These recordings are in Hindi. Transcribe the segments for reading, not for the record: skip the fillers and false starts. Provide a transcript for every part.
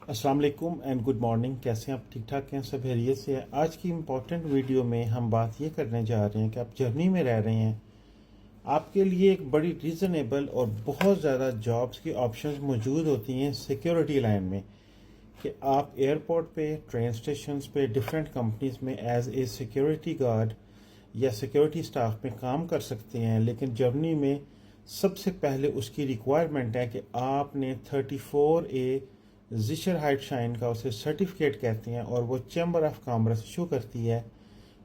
अस्सलाम वालेकुम एंड गुड मॉर्निंग। कैसे हैं आप? ठीक ठाक हैं? सब खैरियत से हैं? आज की इम्पोर्टेंट वीडियो में हम बात ये करने जा रहे हैं कि आप जर्मनी में रह रहे हैं, आपके लिए एक बड़ी रीज़नेबल और बहुत ज़्यादा जॉब्स की ऑप्शंस मौजूद होती हैं सिक्योरिटी लाइन में, कि आप एयरपोर्ट पे, ट्रेन स्टेशन पे, डिफरेंट कंपनीज में एज ए सिक्योरिटी गार्ड या सिक्योरिटी स्टाफ में काम कर सकते हैं। लेकिन जर्मनी में सबसे पहले उसकी रिक्वायरमेंट है कि आपने 34A जिशर शाइन का, उसे सर्टिफिकेट कहते हैं, और वो चैम्बर ऑफ कॉमर्स इशू करती है,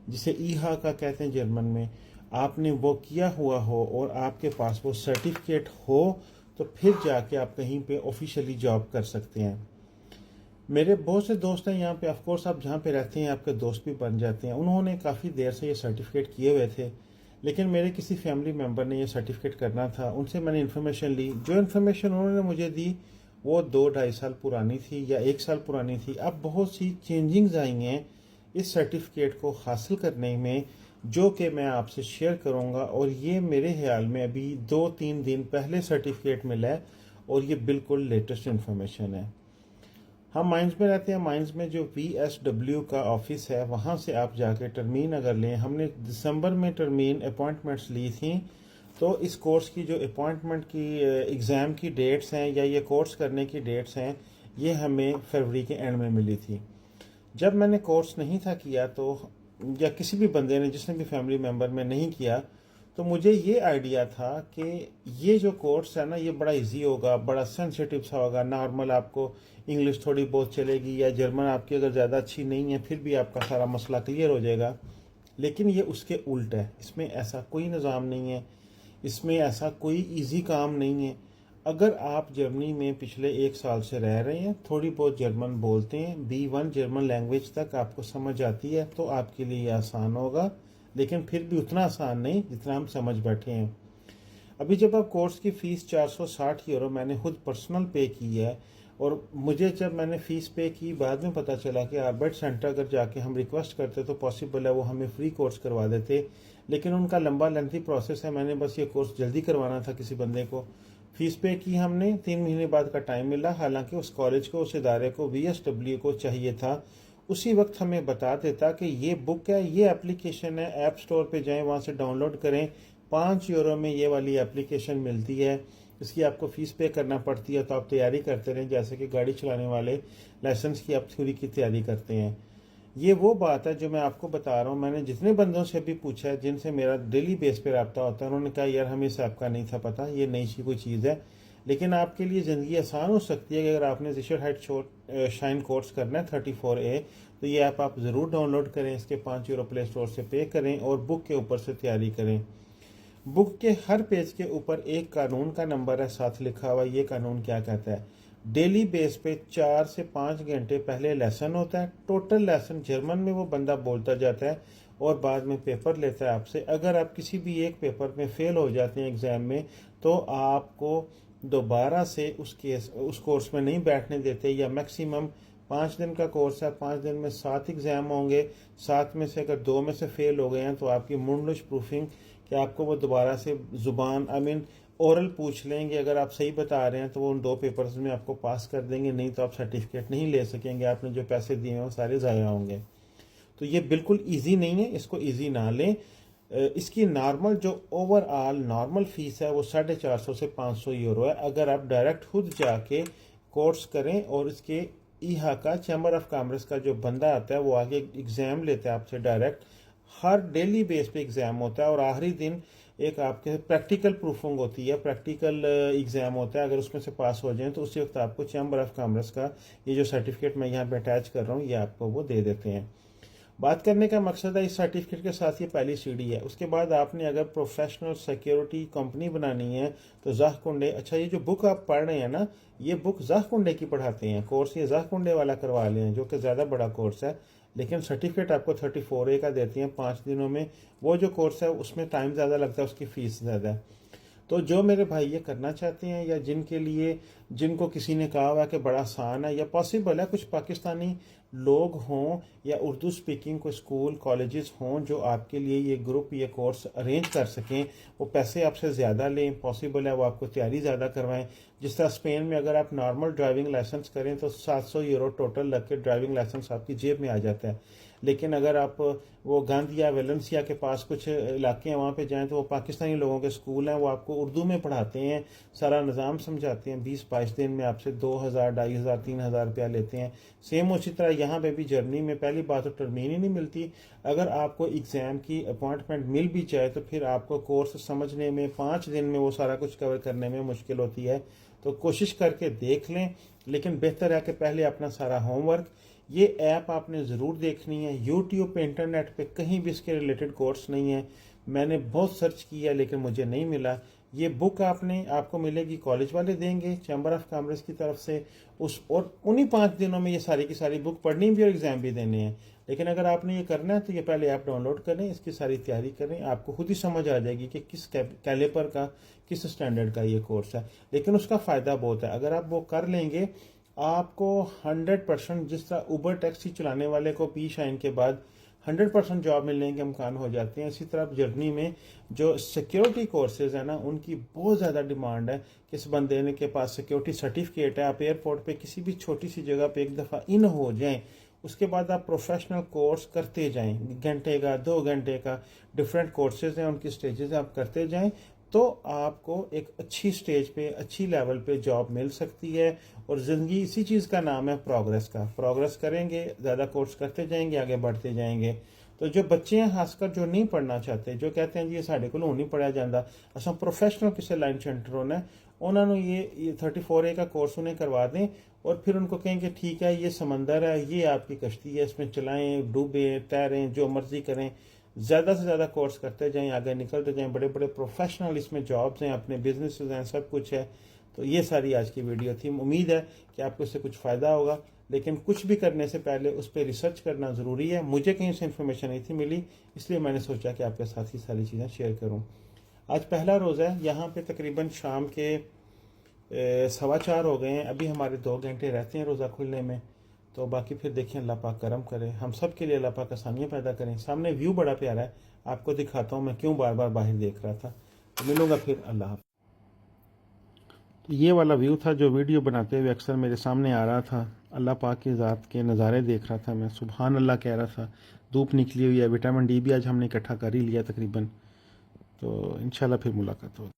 जिसे ईहा का कहते हैं जर्मन में। आपने वो किया हुआ हो और आपके पास वो सर्टिफिकेट हो तो फिर जाके आप कहीं पे ऑफिशियली जॉब कर सकते हैं। मेरे बहुत से दोस्त हैं यहाँ पे, ऑफकोर्स आप जहाँ पे रहते हैं आपके दोस्त भी बन जाते हैं। उन्होंने काफ़ी देर से ये सर्टिफिकेट किए हुए थे, लेकिन मेरे किसी फैमिली मेम्बर ने ये सर्टिफिकेट करना था। उनसे मैंने इन्फॉर्मेशन ली। जो इन्फॉर्मेशन उन्होंने मुझे दी वो 2-2.5 साल पुरानी थी या 1 साल पुरानी थी। अब बहुत सी चेंजिंग्स आई हैं इस सर्टिफिकेट को हासिल करने में, जो कि मैं आपसे शेयर करूंगा। और ये मेरे ख्याल में अभी 2-3 दिन पहले सर्टिफिकेट मिला है और ये बिल्कुल लेटेस्ट इन्फॉर्मेशन है। हम माइंस में रहते हैं। माइंस में जो VSW का ऑफिस है वहाँ से आप जाके टर्मीन अगर लें, हमने दिसंबर में टर्मीन अपॉइंटमेंट्स ली थी, तो इस कोर्स की जो अपॉइंटमेंट की एग्ज़ाम की डेट्स हैं या ये कोर्स करने की डेट्स हैं, ये हमें फरवरी के एंड में मिली थी। जब मैंने कोर्स नहीं था किया, तो या किसी भी बंदे ने जिसने भी फैमिली मेम्बर में नहीं किया, तो मुझे ये आइडिया था कि ये जो कोर्स है ना, ये बड़ा इजी होगा, बड़ा सेंसिटिव सा होगा। नॉर्मल आपको इंग्लिश थोड़ी बहुत चलेगी, या जर्मन आपकी अगर ज़्यादा अच्छी नहीं है फिर भी आपका सारा मसला क्लियर हो जाएगा। लेकिन ये उसके उल्ट है। इसमें ऐसा कोई निज़ाम नहीं है, इसमें ऐसा कोई इजी काम नहीं है। अगर आप जर्मनी में पिछले 1 साल से रह रहे हैं, थोड़ी बहुत जर्मन बोलते हैं, B1 जर्मन लैंग्वेज तक आपको समझ आती है, तो आपके लिए आसान होगा। लेकिन फिर भी उतना आसान नहीं जितना हम समझ बैठे हैं। अभी जब आप कोर्स की फ़ीस 460 यूरो मैंने खुद पर्सनल पे की है, और मुझे जब मैंने फ़ीस पे की बाद में पता चला कि आर्बर्ट सेंटर अगर जाके हम रिक्वेस्ट करते तो पॉसिबल है वो हमें फ्री कोर्स करवा देते, लेकिन उनका लंबा लेंथी प्रोसेस है। मैंने बस ये कोर्स जल्दी करवाना था किसी बंदे को। फ़ीस पे की हमने, 3 महीने बाद का टाइम मिला। हालांकि उस कॉलेज को, उस इदारे को, VSW को चाहिए था उसी वक्त हमें बता देता कि ये बुक है, ये एप्लीकेशन है, ऐप स्टोर पे जाएं, वहाँ से डाउनलोड करें, 5 यूरो में ये वाली एप्लीकेशन मिलती है, इसकी आपको फ़ीस पे करना पड़ती है। तो आप तैयारी करते रहें जैसे कि गाड़ी चलाने वाले लाइसेंस की आप थ्योरी की तैयारी करते हैं। ये वो बात है जो मैं आपको बता रहा हूँ। मैंने जितने बंदों से भी पूछा है जिनसे मेरा डेली बेस पे रब्ता होता है, उन्होंने कहा यार हमें इस ऐप का नहीं था पता, ये नई सी कोई चीज़ है। लेकिन आपके लिए ज़िंदगी आसान हो सकती है कि अगर आपने जिशर शाइन कोर्स करना है 34A, तो ये ऐप आप ज़रूर डाउनलोड करें, इसके 5 यूरो प्ले स्टोर से पे करें और बुक के ऊपर से तैयारी करें। बुक के हर पेज के ऊपर एक कानून का नंबर है साथ लिखा हुआ। ये कानून क्या कहता है? डेली बेस पे 4 से 5 घंटे पहले लेसन होता है। टोटल लेसन जर्मन में वो बंदा बोलता जाता है और बाद में पेपर लेता है आपसे। अगर आप किसी भी एक पेपर में फेल हो जाते हैं एग्ज़ाम में, तो आपको दोबारा से उस कोर्स में नहीं बैठने देते, या मैक्सिमम 5 दिन का कोर्स है, 5 दिन में 7 एग्ज़ाम होंगे। 7 में से अगर 2 में से फेल हो गए हैं तो आपकी मुंडलिश प्रूफिंग, कि आपको वो दोबारा से ज़ुबान ओरल पूछ लेंगे। अगर आप सही बता रहे हैं तो वो उन 2 पेपर्स में आपको पास कर देंगे, नहीं तो आप सर्टिफिकेट नहीं ले सकेंगे, आपने जो पैसे दिए हैं वो सारे ज़ाया होंगे। तो ये बिल्कुल ईजी नहीं है, इसको ईजी ना लें। इसकी नॉर्मल जो ओवरऑल नॉर्मल फ़ीस है वो 450 से 500 यूरो है। अगर आप डायरेक्ट खुद जाके कोर्स करें, और इसके ईहा का, चैम्बर ऑफ कॉमर्स का जो बंदा आता है वो आगे एग्ज़ाम लेता है आपसे डायरेक्ट। हर डेली बेस पे एग्ज़ाम होता है और आखिरी दिन एक आपके प्रैक्टिकल प्रूफिंग होती है, प्रैक्टिकल एग्ज़ाम होता है। अगर उसमें से पास हो जाए तो उसी वक्त आपको चैम्बर ऑफ कॉमर्स का ये जो सर्टिफिकेट मैं यहाँ पे अटैच कर रहा हूँ, ये आपको वो दे देते हैं। बात करने का मकसद है, इस सर्टिफिकेट के साथ ये पहली सीढ़ी है। उसके बाद आपने अगर प्रोफेशनल सिक्योरिटी कंपनी बनानी है तो ज़ाहकुंडे, अच्छा ये जो बुक आप पढ़ रहे हैं ना, ये बुक ज़ाहकुंडे की पढ़ाते हैं। कोर्स ये ज़ाहकुंडे वाला करवा लें, जो कि ज़्यादा बड़ा कोर्स है, लेकिन सर्टिफिकेट आपको 34A का देती हैं 5 दिनों में। वो जो कोर्स है उसमें टाइम ज़्यादा लगता है, उसकी फ़ीस ज़्यादा है। तो जो मेरे भाई ये करना चाहते हैं, या जिनके लिए जिनको किसी ने कहा हुआ है कि बड़ा आसान है, या पॉसिबल है कुछ पाकिस्तानी लोग हों या उर्दू स्पीकिंग कोई स्कूल कॉलेजेस हों जो आपके लिए ये ग्रुप ये कोर्स अरेंज कर सकें, वो पैसे आपसे ज़्यादा लें, पॉसिबल है वो आपको तैयारी ज़्यादा करवाएं। जिस तरह स्पेन में अगर आप नॉर्मल ड्राइविंग लाइसेंस करें तो 700 यूरो टोटल लग के ड्राइविंग लाइसेंस आपकी जेब में आ जाता है। लेकिन अगर आप वो गांधिया वेलेंसिया के पास कुछ इलाके हैं वहाँ पे जाएं तो वो पाकिस्तानी लोगों के स्कूल हैं, वो आपको उर्दू में पढ़ाते हैं, सारा निज़ाम समझाते हैं, 20-22 दिन में आपसे 2000 2500 3000 रुपया लेते हैं। सेम उसी तरह यहाँ पे भी जर्मनी में पहली बात तो टर्मीन ही नहीं मिलती। अगर आपको एग्ज़ाम की अपॉइंटमेंट मिल भी जाए तो फिर आपको कोर्स समझने में 5 दिन में वो सारा कुछ कवर करने में मुश्किल होती है। तो कोशिश करके देख लें, लेकिन बेहतर है कि पहले अपना सारा होमवर्क, ये ऐप आपने ज़रूर देखनी है। यूट्यूब पे इंटरनेट पे कहीं भी इसके रिलेटेड कोर्स नहीं है, मैंने बहुत सर्च किया लेकिन मुझे नहीं मिला। ये बुक आपको मिलेगी, कॉलेज वाले देंगे चैम्बर ऑफ कॉमर्स की तरफ से, और उन्हीं 5 दिनों में ये सारी की सारी बुक पढ़नी भी और एग्ज़ाम भी देने हैं। लेकिन अगर आपने ये करना है तो ये पहले ऐप डाउनलोड करें, इसकी सारी तैयारी करें, आपको खुद ही समझ आ जाएगी कि किस कैलिपर का किस स्टैंडर्ड का ये कोर्स है। लेकिन उसका फ़ायदा बहुत है, अगर आप वो कर लेंगे आपको 100% जिस तरह उबर टैक्सी चलाने वाले को पी शाइन के बाद 100% जॉब मिलने के इम्कान हो जाते हैं, इसी तरह जर्नी में जो सिक्योरिटी कोर्सेज है ना उनकी बहुत ज़्यादा डिमांड है। किस बंदे के पास सिक्योरिटी सर्टिफिकेट है, आप एयरपोर्ट पे किसी भी छोटी सी जगह पे एक दफ़ा इन हो जाएं, उसके बाद आप प्रोफेशनल कोर्स करते जाएं, घंटे का 2 घंटे का डिफरेंट कोर्सेज हैं, उनकी स्टेजेस आप करते जाएं, तो आपको एक अच्छी स्टेज पे अच्छी लेवल पे जॉब मिल सकती है। और ज़िंदगी इसी चीज़ का नाम है प्रोग्रेस का, प्रोग्रेस करेंगे, ज़्यादा कोर्स करते जाएंगे, आगे बढ़ते जाएंगे। तो जो बच्चे हैं खासकर जो नहीं पढ़ना चाहते, जो कहते हैं जी ये साढ़े को नहीं पढ़ा जाता, असा प्रोफेशनल किसी लाइन सेंटर होना है, उन्होंने ये 34A का कोर्स उन्हें करवा दें और फिर उनको कहेंगे ठीक है ये समंदर है, ये आपकी कश्ती है, इसमें चलाएं, डूबें, तैरें, जो मर्जी करें, ज़्यादा से ज़्यादा कोर्स करते जाएं, आगे निकलते जाएं, बड़े बड़े प्रोफेशनल इसमें जॉब्स हैं, अपने बिजनेस हैं, सब कुछ है। तो ये सारी आज की वीडियो थी, उम्मीद है कि आपको इससे कुछ फ़ायदा होगा, लेकिन कुछ भी करने से पहले उस पर रिसर्च करना ज़रूरी है। मुझे कहीं से इन्फॉर्मेशन नहीं थी मिली, इसलिए मैंने सोचा कि आपके साथ ही सारी चीज़ें शेयर करूँ। आज पहला रोज़ा है, यहाँ पे तकरीबन शाम के 4:15 हो गए हैं, अभी हमारे 2 घंटे रहते हैं रोज़ा खुलने में। तो बाकी फिर देखें, अल्लाह पाक करम करे, हम सब के लिए अल्लाह पाक आसानियाँ पैदा करें। सामने व्यू बड़ा प्यारा है, आपको दिखाता हूँ मैं क्यों बार बार बाहर देख रहा था। तो मिलूंगा फिर, अल्लाह हाफ़िज़। तो ये वाला व्यू था जो वीडियो बनाते हुए अक्सर मेरे सामने आ रहा था, अल्लाह पाक की ज़ात के नज़ारे देख रहा था मैं, सुबहान अल्लाह कह रहा था। धूप निकली हुई है, विटामिन डी भी आज हमने इकट्ठा कर ही लिया तकरीबन। तो इंशाल्लाह फिर मुलाकात होगी।